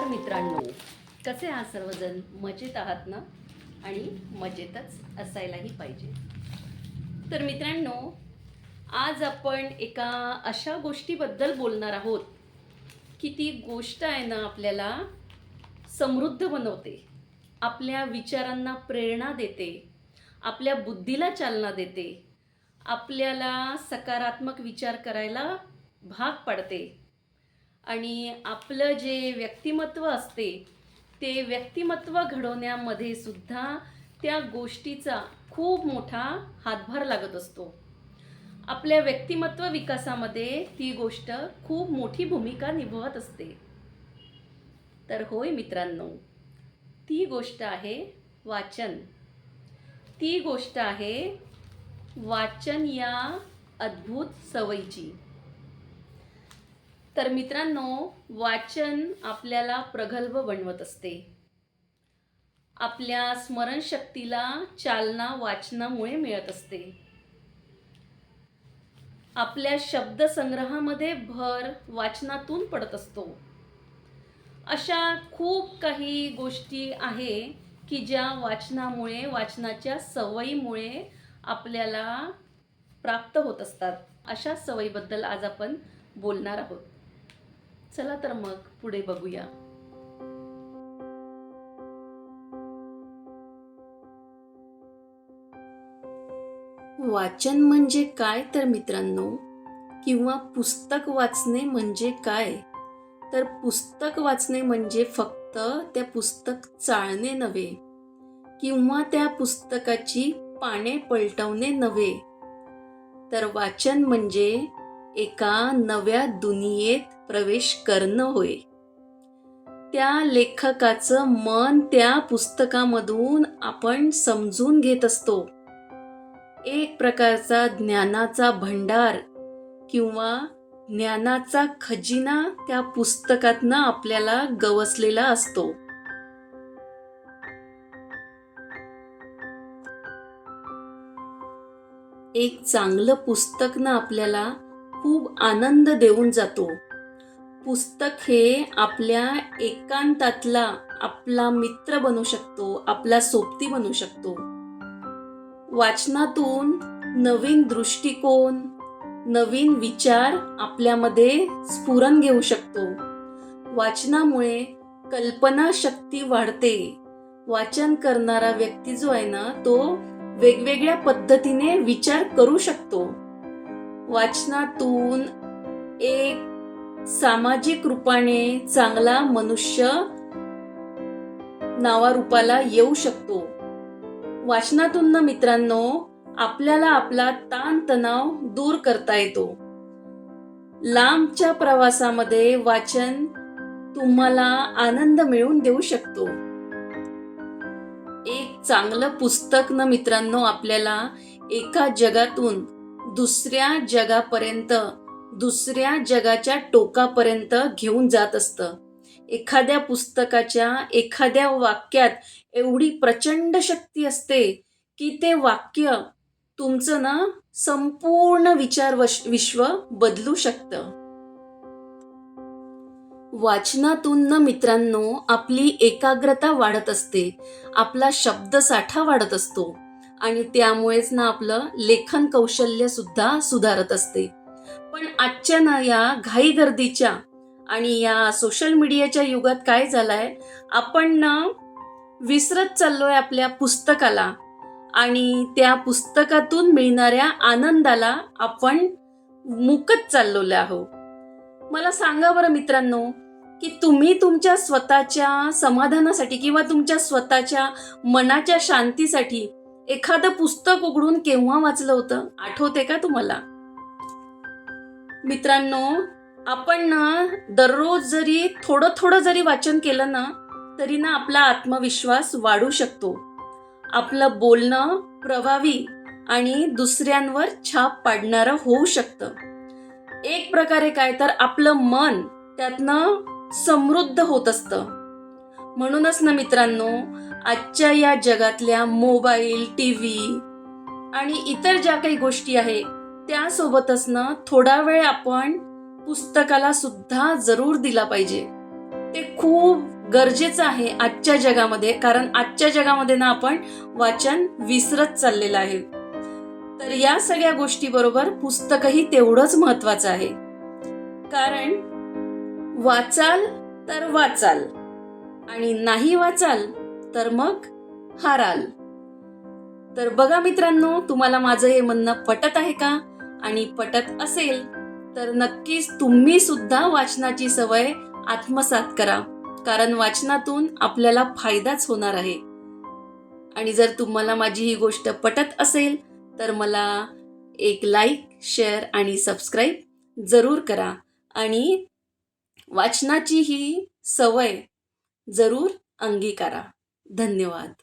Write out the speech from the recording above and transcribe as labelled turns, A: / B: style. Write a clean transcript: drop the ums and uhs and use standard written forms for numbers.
A: नमस्कार मित्रांनो, कसे आहात सर्वजण? मजेत आहात ना? आणि मजेतच असायलाही पाहिजे. तर मित्रांनो, आज आपण एका अशा गोष्टीबद्दल बोलणार आहोत की ती गोष्ट आहे ना आपल्याला समृद्ध बनवते, आपल्या विचारांना प्रेरणा देते, आपल्या बुद्धीला चालना देते, आपल्याला सकारात्मक विचार करायला भाग पाडते आणि आपलं जे व्यक्तिमत्व असते ते व्यक्तिमत्व घडवण्यामध्ये सुद्धा त्या गोष्टीचा खूप मोठा हातभार लागत असतो. आपल्या व्यक्तिमत्व विकासामध्ये ती गोष्ट खूप मोठी भूमिका निभावत असते. तर होय मित्रांनो, ती गोष्ट आहे वाचन. ती गोष्ट आहे वाचन या अद्भुत सवयीची. तर मित्रांनो, वाचन आपल्याला प्रगल्भ बनवत असते. आपल्या स्मरणशक्तीला चालना वाचनामुळे मिळत असते. आपल्या शब्दसंग्रहामध्ये भर वाचनातून पडत असतो. अशा खूप काही गोष्टी आहे की ज्या वाचनामुळे, वाचनाच्या सवयीमुळे आपल्याला प्राप्त होत असतात. अशा सवयीबद्दल आज आपण बोलणार आहोत. चला तर मग पुढे बघूया. वाचन म्हणजे काय तर मित्रांनो, किंवा पुस्तक वाचणे म्हणजे काय? तर पुस्तक वाचणे म्हणजे फक्त त्या पुस्तक चाळणे नव्हे, किंवा त्या पुस्तकाची पाने पलटवणे नव्हे, तर वाचन म्हणजे एका नव्या दुनियेत प्रवेश करणं होय. त्या लेखकाचं मन त्या पुस्तकामधून आपण समजून घेत असतो. एक प्रकारचा ज्ञानाचा भंडार किंवा ज्ञानाचा खजिना त्या पुस्तकातनं आपल्याला गवसलेला असतो. एक चांगलं पुस्तक ना आपल्याला खूप आनंद देऊन जातो. पुस्तक हे आपल्या एकांतातला आपला मित्र बनू शकतो, आपला सोबती बनू शकतो. वाचनातून नवीन दृष्टिकोन, नवीन विचार आपल्यामध्ये स्फुरण घेऊ शकतो. वाचनामुळे कल्पनाशक्ती वाढते. वाचन करणारा व्यक्ती जो आहे ना, तो वेगवेगळ्या पद्धतीने विचार करू शकतो. वाचनातून एक सामाजिक रूपाने चांगला मनुष्य नावारूपाला येऊ शकतो. वाचनातून ना मित्रांनो, आपल्याला आपला ताणतणाव दूर करता येतो. लांबच्या प्रवासामध्ये वाचन तुम्हाला आनंद मिळवून देऊ शकतो. एक चांगलं पुस्तक ना मित्रांनो आपल्याला एका जगातून दुसऱ्या जगापर्यंत, दुसऱ्या जगाच्या टोकापर्यंत घेऊन जात असतं. एखाद्या पुस्तकाच्या एखाद्या वाक्यात एवढी प्रचंड शक्ती असते की ते वाक्य तुमचं ना संपूर्ण विचार विश्व बदलू शकतं. वाचनातून ना मित्रांनो आपली एकाग्रता वाढत असते, आपला शब्दसाठा वाढत असतो आणि त्यामुळेच ना आपलं लेखन कौशल्य सुद्धा सुधारत असते. पण आजच्या ना या घाईगर्दीच्या आणि या सोशल मीडियाच्या युगात काय झालंय, आपण ना विसरत चाललोय आपल्या पुस्तकाला आणि त्या पुस्तकातून मिळणाऱ्या आनंदाला आपण मुकत चाललेलो आहोत. मला सांगा बरं मित्रांनो, की तुम्ही तुमच्या स्वतःच्या समाधानासाठी किंवा तुमच्या स्वतःच्या मनाच्या शांतीसाठी एखादं पुस्तक उघडून केव्हा वाचलं होतं? आठवते का तुम्हाला? मित्रांनो, आपण ना दररोज जरी थोडं थोडं जरी वाचन केलं ना, तरी ना आपला आत्मविश्वास वाढू शकतो. आपलं बोलणं प्रभावी आणि दुसऱ्यांवर छाप पाडणारं होऊ शकतं. एक प्रकारे काय तर आपलं मन त्यातनं समृद्ध होत असतं. म्हणूनच ना मित्रांनो, आजच्या या जगातल्या मोबाईल, टीव्ही आणि इतर ज्या काही गोष्टी आहेत त्यासोबतच ना थोडा वेळ आपण पुस्तकाला सुद्धा जरूर दिला पाहिजे. ते खूप गरजेचं आहे आजच्या जगामध्ये, कारण आजच्या जगामध्ये ना आपण वाचन विसरत चाललेलं आहे. तर या सगळ्या गोष्टी बरोबर पुस्तकही तेवढंच महत्वाचं आहे. कारण वाचाल तर वाचाल आणि नाही वाचाल तर मग हाराल. तर बघा मित्रांनो, तुम्हाला माझं हे म्हणणं पटत आहे का? आणि पटत असेल तर नक्कीच तुम्ही सुद्धा वाचनाची सवय आत्मसात करा, कारण वाचनातून आपल्याला फायदाच होणार आहे. आणि जर तुम्हाला माझी ही गोष्ट पटत असेल तर मला एक लाईक, शेअर आणि सबस्क्राईब जरूर करा आणि वाचनाची ही सवय जरूर अंगीकारा. धन्यवाद.